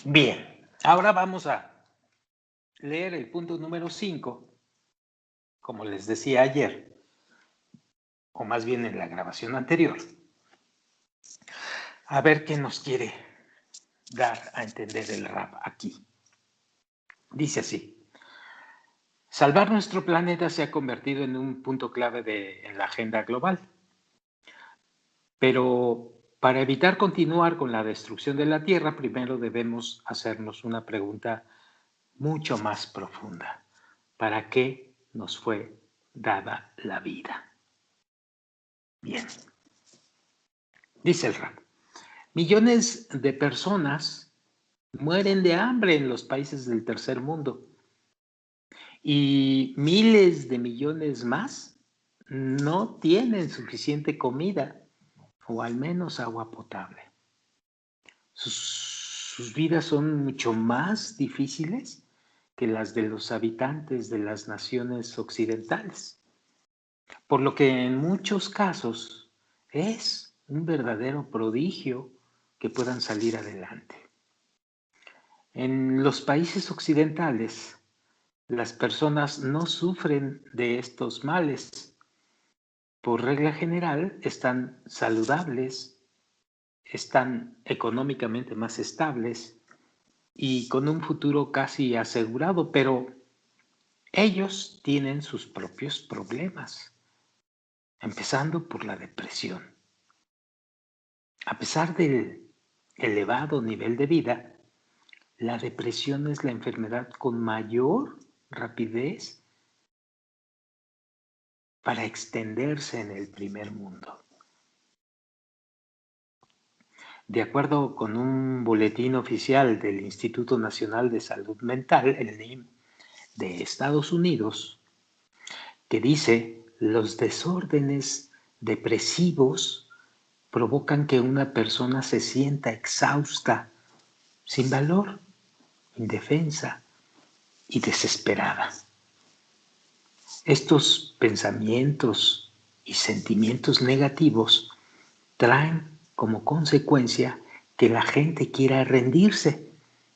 Bien, ahora vamos a leer el punto número 5, como les decía ayer, o más bien en la grabación anterior. A ver qué nos quiere dar a entender el rap aquí. Dice así: salvar nuestro planeta se ha convertido en un punto clave en la agenda global. Pero para evitar continuar con la destrucción de la Tierra, primero debemos hacernos una pregunta mucho más profunda. ¿Para qué nos fue dada la vida? Bien, dice el rap. Millones de personas mueren de hambre en los países del tercer mundo y miles de millones más no tienen suficiente comida o al menos agua potable. Sus vidas son mucho más difíciles que las de los habitantes de las naciones occidentales, por lo que en muchos casos es un verdadero prodigio que puedan salir adelante. En los países occidentales, las personas no sufren de estos males. Por regla general, están saludables, están económicamente más estables y con un futuro casi asegurado, pero ellos tienen sus propios problemas, empezando por la depresión. A pesar del elevado nivel de vida, la depresión es la enfermedad con mayor rapidez para extenderse en el primer mundo. De acuerdo con un boletín oficial del Instituto Nacional de Salud Mental, el NIM, de Estados Unidos, que dice: los desórdenes depresivos provocan que una persona se sienta exhausta, sin valor, indefensa y desesperada. Estos pensamientos y sentimientos negativos traen como consecuencia que la gente quiera rendirse.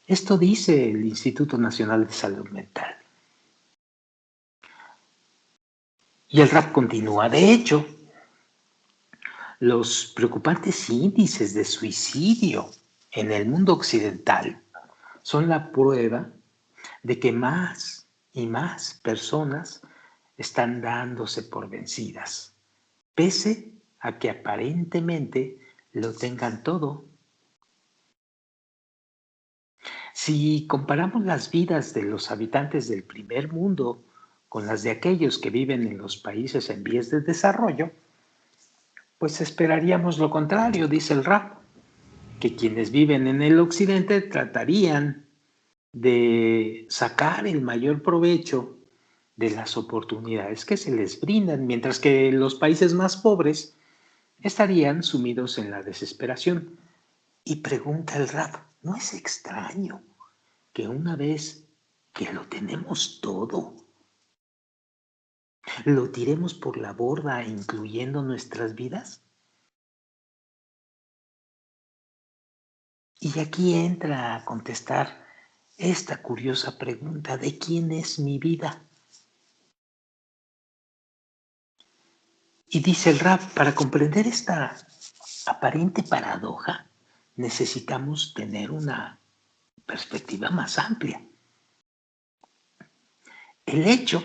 Esto dice el Instituto Nacional de Salud Mental. Y el rap continúa. De hecho, los preocupantes índices de suicidio en el mundo occidental son la prueba de que más y más personas están dándose por vencidas, pese a que aparentemente lo tengan todo. Si comparamos las vidas de los habitantes del primer mundo con las de aquellos que viven en los países en vías de desarrollo, pues esperaríamos lo contrario, dice el rap, que quienes viven en el occidente tratarían de sacar el mayor provecho de las oportunidades que se les brindan, mientras que los países más pobres estarían sumidos en la desesperación. Y pregunta el rap, ¿no es extraño que una vez que lo tenemos todo, lo tiremos por la borda, incluyendo nuestras vidas? Y aquí entra a contestar esta curiosa pregunta: ¿de quién es mi vida? Y dice el rap, para comprender esta aparente paradoja, necesitamos tener una perspectiva más amplia. El hecho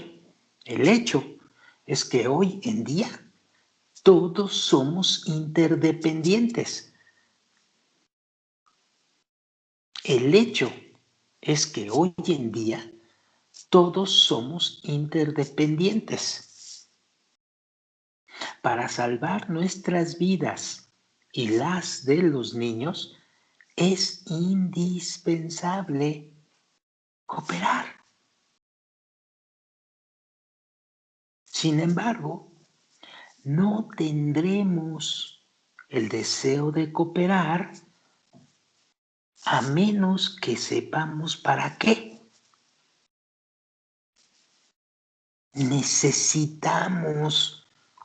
es que hoy en día todos somos interdependientes. El hecho es que hoy en día todos somos interdependientes. Para salvar nuestras vidas y las de los niños, es indispensable cooperar. Sin embargo, no tendremos el deseo de cooperar a menos que sepamos para qué. Necesitamos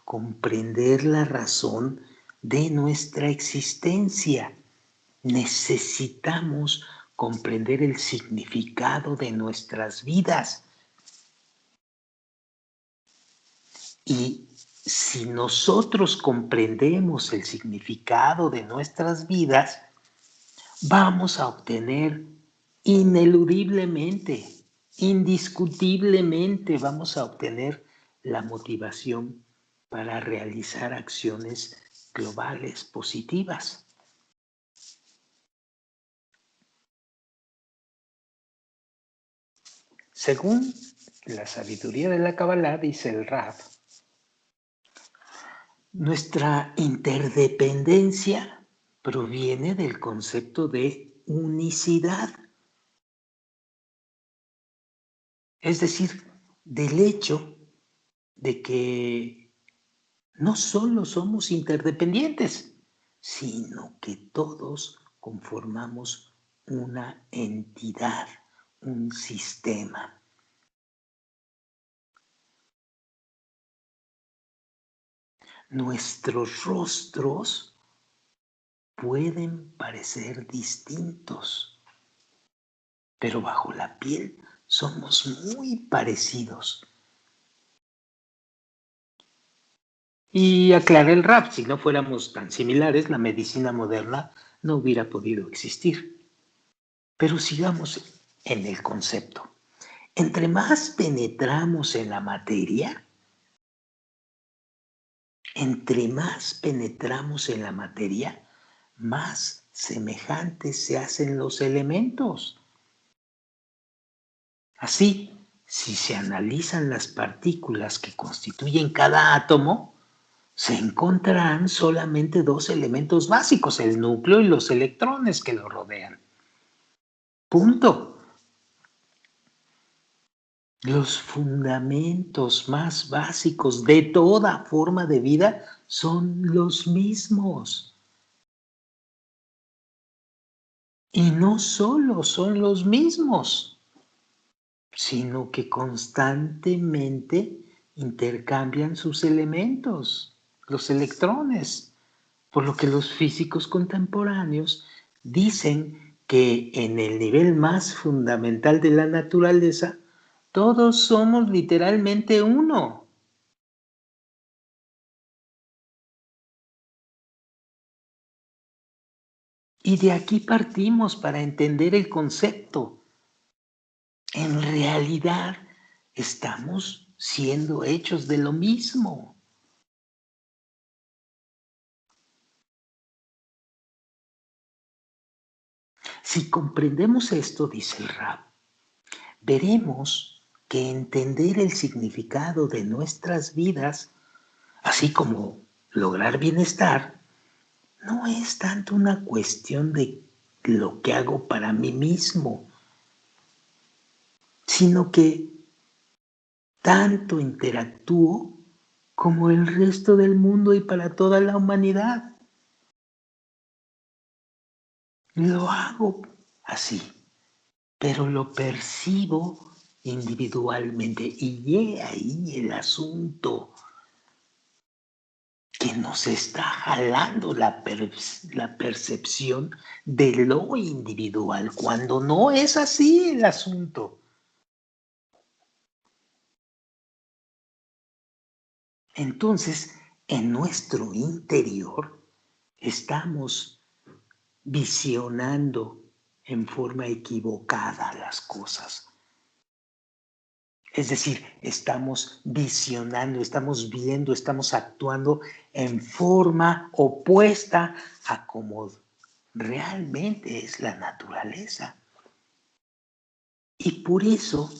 comprender la razón de nuestra existencia. Necesitamos comprender el significado de nuestras vidas. Y si nosotros comprendemos el significado de nuestras vidas, vamos a obtener ineludiblemente, indiscutiblemente, vamos a obtener la motivación para realizar acciones globales positivas. Según la sabiduría de la Kabbalah, dice el Rab, nuestra interdependencia proviene del concepto de unicidad. Es decir, del hecho de que no solo somos interdependientes, sino que todos conformamos una entidad, un sistema. Nuestros rostros pueden parecer distintos, pero bajo la piel somos muy parecidos. Y aclara el Rab, si no fuéramos tan similares, la medicina moderna no hubiera podido existir. Pero sigamos en el concepto. Entre más penetramos en la materia, más semejantes se hacen los elementos. Así, si se analizan las partículas que constituyen cada átomo, se encontrarán solamente dos elementos básicos, el núcleo y los electrones que lo rodean. Punto. Los fundamentos más básicos de toda forma de vida son los mismos. Y no solo son los mismos, sino que constantemente intercambian sus elementos, los electrones. Por lo que los físicos contemporáneos dicen que en el nivel más fundamental de la naturaleza, todos somos literalmente uno. Y de aquí partimos para entender el concepto. En realidad, estamos siendo hechos de lo mismo. Si comprendemos esto, dice el Rab, veremos que entender el significado de nuestras vidas, así como lograr bienestar, no es tanto una cuestión de lo que hago para mí mismo, sino que tanto interactúo como el resto del mundo y para toda la humanidad. Lo hago así, pero lo percibo individualmente y he ahí el asunto que nos está jalando la percepción de lo individual, cuando no es así el asunto. Entonces, en nuestro interior estamos visionando en forma equivocada las cosas. Es decir, estamos visionando, estamos viendo, estamos actuando en forma opuesta a como realmente es la naturaleza. Y por eso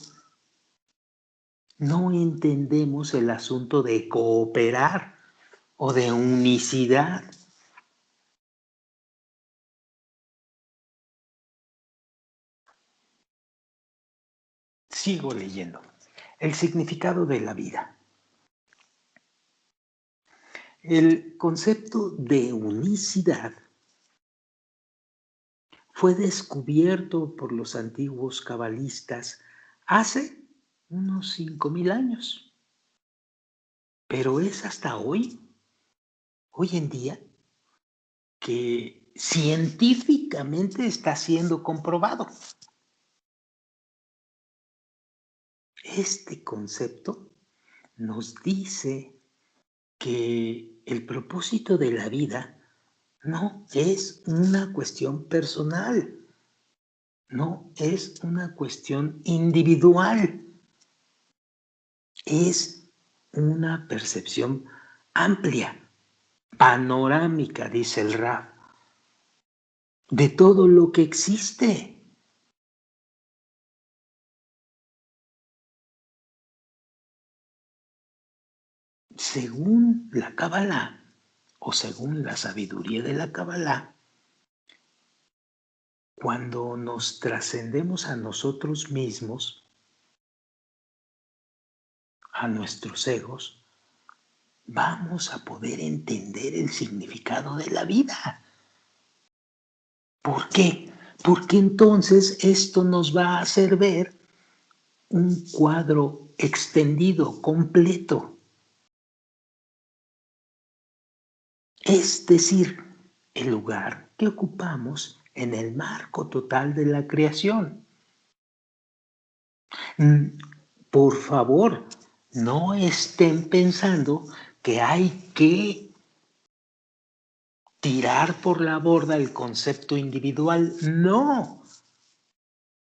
no entendemos el asunto de cooperar o de unicidad. Sigo leyendo. El significado de la vida. El concepto de unicidad fue descubierto por los antiguos cabalistas hace unos 5,000 años. Pero es hasta hoy en día, que científicamente está siendo comprobado. Este concepto nos dice que el propósito de la vida no es una cuestión personal, no es una cuestión individual, es una percepción amplia, panorámica, dice el Rab, de todo lo que existe. Según la Kabbalah, o según la sabiduría de la Kabbalah, cuando nos trascendemos a nosotros mismos, a nuestros egos, vamos a poder entender el significado de la vida. ¿Por qué? Porque entonces esto nos va a hacer ver un cuadro extendido, completo. Es decir, el lugar que ocupamos en el marco total de la creación. Por favor, no estén pensando que hay que tirar por la borda el concepto individual. No,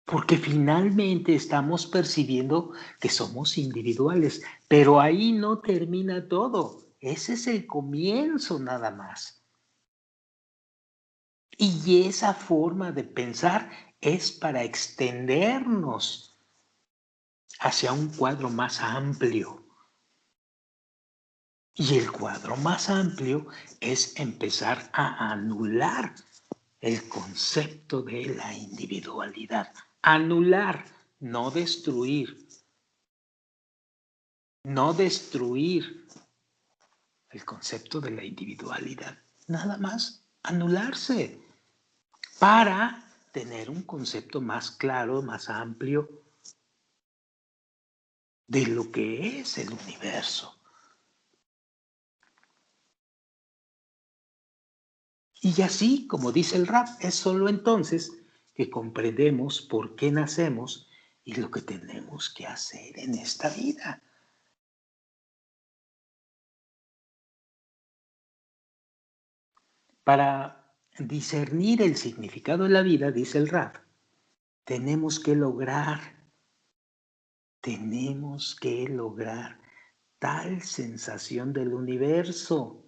porque finalmente estamos percibiendo que somos individuales, pero ahí no termina todo. Ese es el comienzo nada más. Y esa forma de pensar es para extendernos hacia un cuadro más amplio. Y el cuadro más amplio es empezar a anular el concepto de la individualidad. Anular, no destruir. No destruir el concepto de la individualidad. Nada más anularse para tener un concepto más claro, más amplio de lo que es el universo. Y así, como dice el Rab, es solo entonces que comprendemos por qué nacemos y lo que tenemos que hacer en esta vida. Para discernir el significado de la vida, dice el Rab, tenemos que lograr tal sensación del universo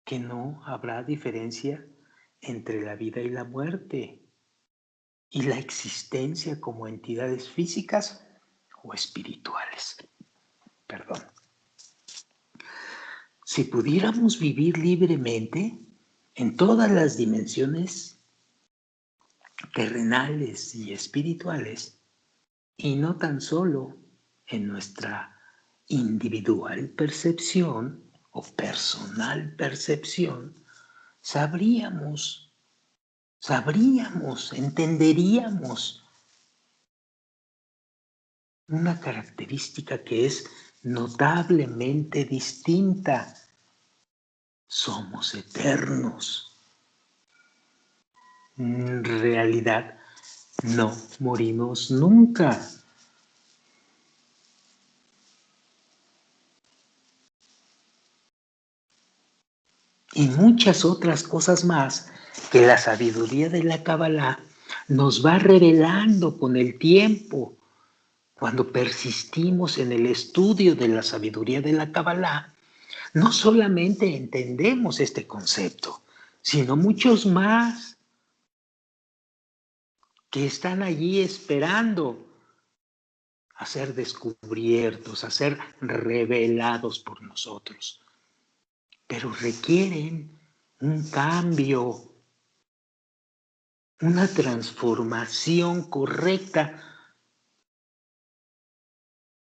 que no habrá diferencia entre la vida y la muerte y la existencia como entidades físicas o espirituales. Perdón. Si pudiéramos vivir libremente en todas las dimensiones terrenales y espirituales, y no tan solo en nuestra individual percepción o personal percepción, sabríamos, entenderíamos una característica que es notablemente distinta. Somos eternos. En realidad, no morimos nunca. Y muchas otras cosas más que la sabiduría de la Kabbalah nos va revelando con el tiempo. Cuando persistimos en el estudio de la sabiduría de la Kabbalah, no solamente entendemos este concepto, sino muchos más que están allí esperando a ser descubiertos, a ser revelados por nosotros. Pero requieren un cambio, una transformación correcta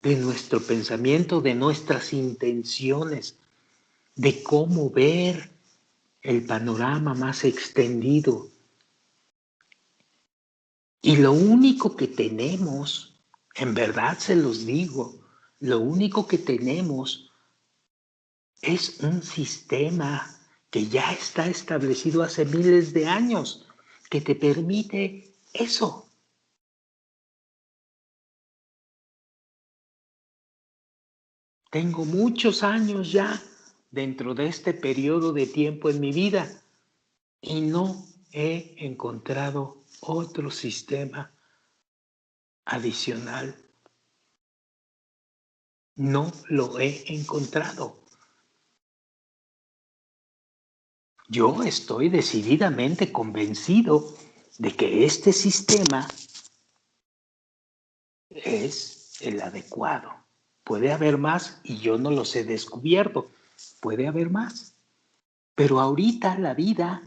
de nuestro pensamiento, de nuestras intenciones, de cómo ver el panorama más extendido. Y lo único que tenemos, en verdad se los digo, lo único que tenemos es un sistema que ya está establecido hace miles de años, que te permite eso. Tengo muchos años ya dentro de este periodo de tiempo en mi vida y no he encontrado otro sistema adicional. No lo he encontrado. Yo estoy decididamente convencido de que este sistema es el adecuado. Puede haber más y yo no los he descubierto. Puede haber más. Pero ahorita la vida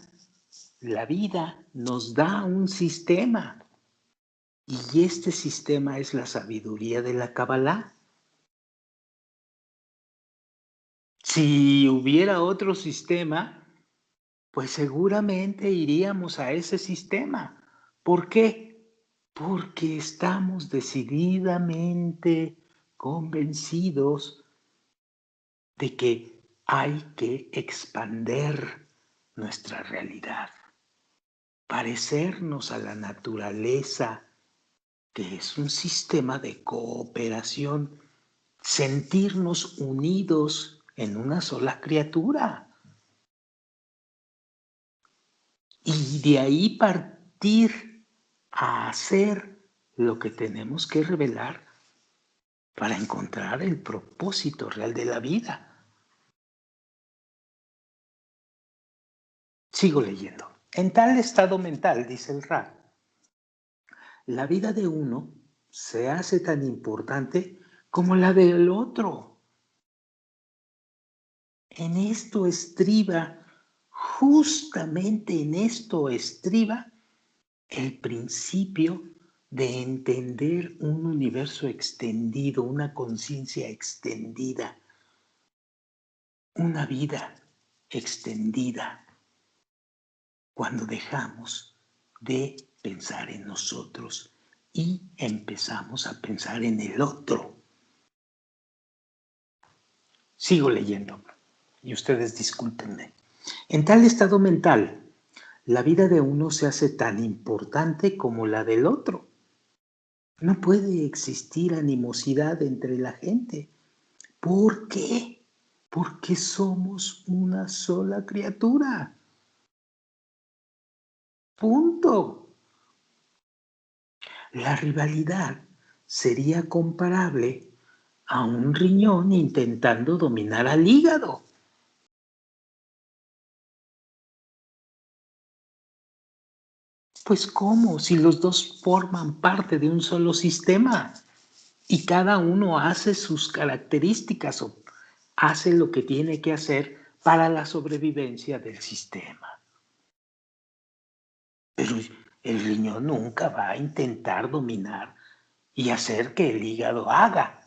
nos da un sistema. Y este sistema es la sabiduría de la Kabbalah. Si hubiera otro sistema, pues seguramente iríamos a ese sistema. ¿Por qué? Porque estamos decididamente convencidos de que hay que expander nuestra realidad, parecernos a la naturaleza, que es un sistema de cooperación, sentirnos unidos en una sola criatura. Y de ahí partir a hacer lo que tenemos que revelar para encontrar el propósito real de la vida. Sigo leyendo. En tal estado mental, dice el Rab, la vida de uno se hace tan importante como la del otro. En esto estriba, justamente en esto estriba el principio de entender un universo extendido, una conciencia extendida, una vida extendida, cuando dejamos de pensar en nosotros y empezamos a pensar en el otro. Sigo leyendo y ustedes discúlpenme. En tal estado mental, la vida de uno se hace tan importante como la del otro. No puede existir animosidad entre la gente. ¿Por qué? Porque somos una sola criatura. Punto. La rivalidad sería comparable a un riñón intentando dominar al hígado. Pues ¿cómo? Si los dos forman parte de un solo sistema y cada uno hace sus características o hace lo que tiene que hacer para la sobrevivencia del sistema. Pero el riñón nunca va a intentar dominar y hacer que el hígado haga.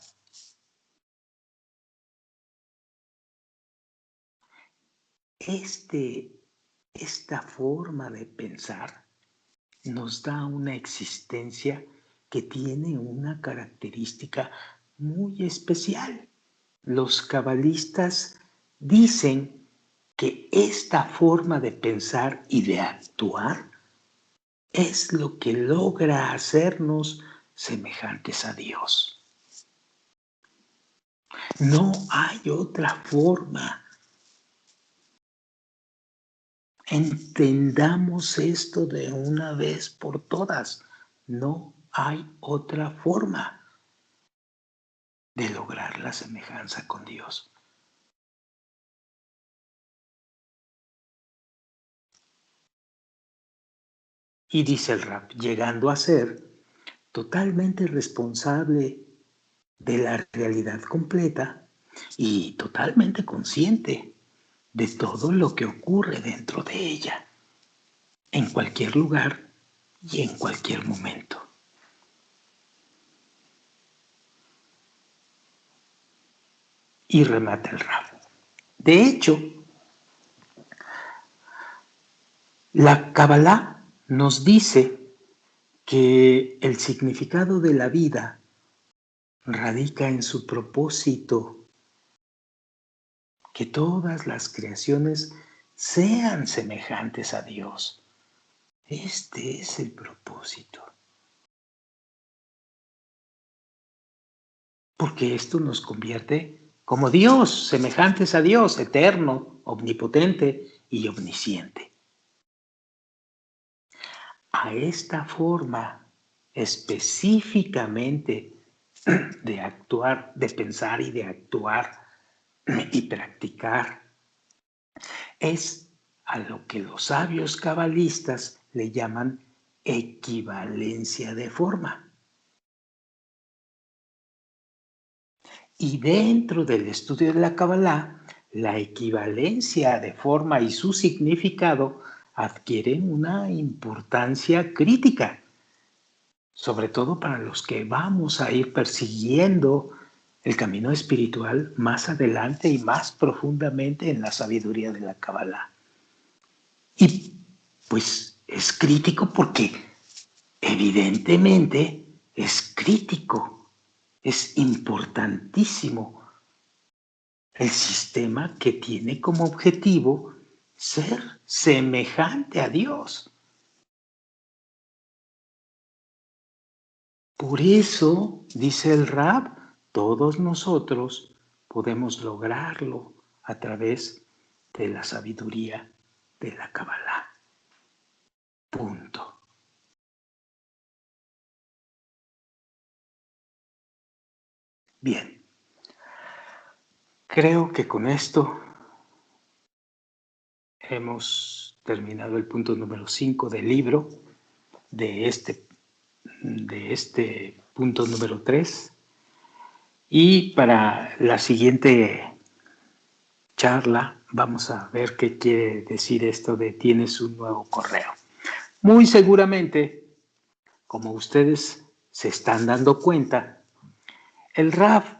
Esta forma de pensar nos da una existencia que tiene una característica muy especial. Los cabalistas dicen que esta forma de pensar y de actuar es lo que logra hacernos semejantes a Dios. No hay otra forma. Entendamos esto de una vez por todas. No hay otra forma de lograr la semejanza con Dios. Y dice el Rab, llegando a ser totalmente responsable de la realidad completa y totalmente consciente de todo lo que ocurre dentro de ella, en cualquier lugar y en cualquier momento. Y remata el Rab. De hecho, la Kabbalah nos dice que el significado de la vida radica en su propósito, que todas las creaciones sean semejantes a Dios. Este es el propósito. Porque esto nos convierte como Dios, semejantes a Dios, eterno, omnipotente y omnisciente. A esta forma específicamente de actuar, de pensar y de actuar y practicar, es a lo que los sabios cabalistas le llaman equivalencia de forma. Y dentro del estudio de la Kabbalah, la equivalencia de forma y su significado adquieren una importancia crítica, sobre todo para los que vamos a ir persiguiendo el camino espiritual más adelante y más profundamente en la sabiduría de la Kabbalah. Y pues es crítico porque evidentemente es crítico, es importantísimo el sistema que tiene como objetivo ser semejante a Dios. Por eso, dice el Rab, todos nosotros podemos lograrlo a través de la sabiduría de la Kabbalah. Punto. Bien, creo que con esto hemos terminado el punto número 5 del libro, de este punto número 3. Y para la siguiente charla vamos a ver qué quiere decir esto de tienes un nuevo correo. Muy seguramente, como ustedes se están dando cuenta, el Raf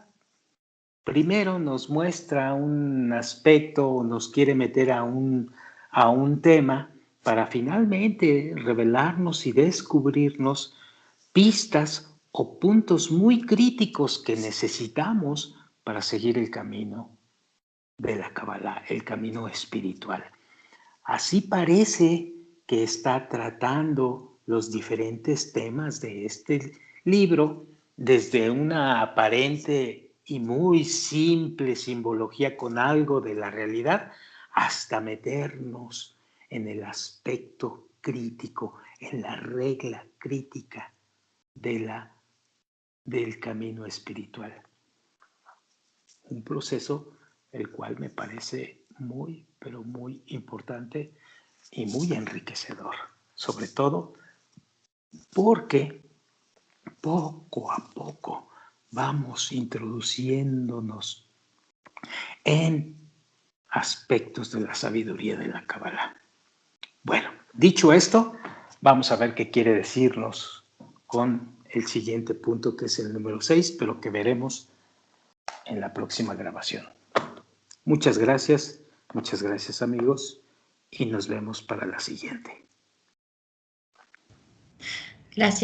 primero nos muestra un aspecto, nos quiere meter a un tema para finalmente revelarnos y descubrirnos pistas o puntos muy críticos que necesitamos para seguir el camino de la Kabbalah, el camino espiritual. Así parece que está tratando los diferentes temas de este libro desde una aparente y muy simple simbología con algo de la realidad hasta meternos en el aspecto crítico, en la regla crítica del camino espiritual. Un proceso el cual me parece muy, pero muy importante y muy enriquecedor, sobre todo porque poco a poco vamos introduciéndonos en aspectos de la sabiduría de la Kabbalah. Bueno, dicho esto, vamos a ver qué quiere decirnos con el siguiente punto, que es el número 6, pero que veremos en la próxima grabación. Muchas gracias amigos, y nos vemos para la siguiente. Gracias.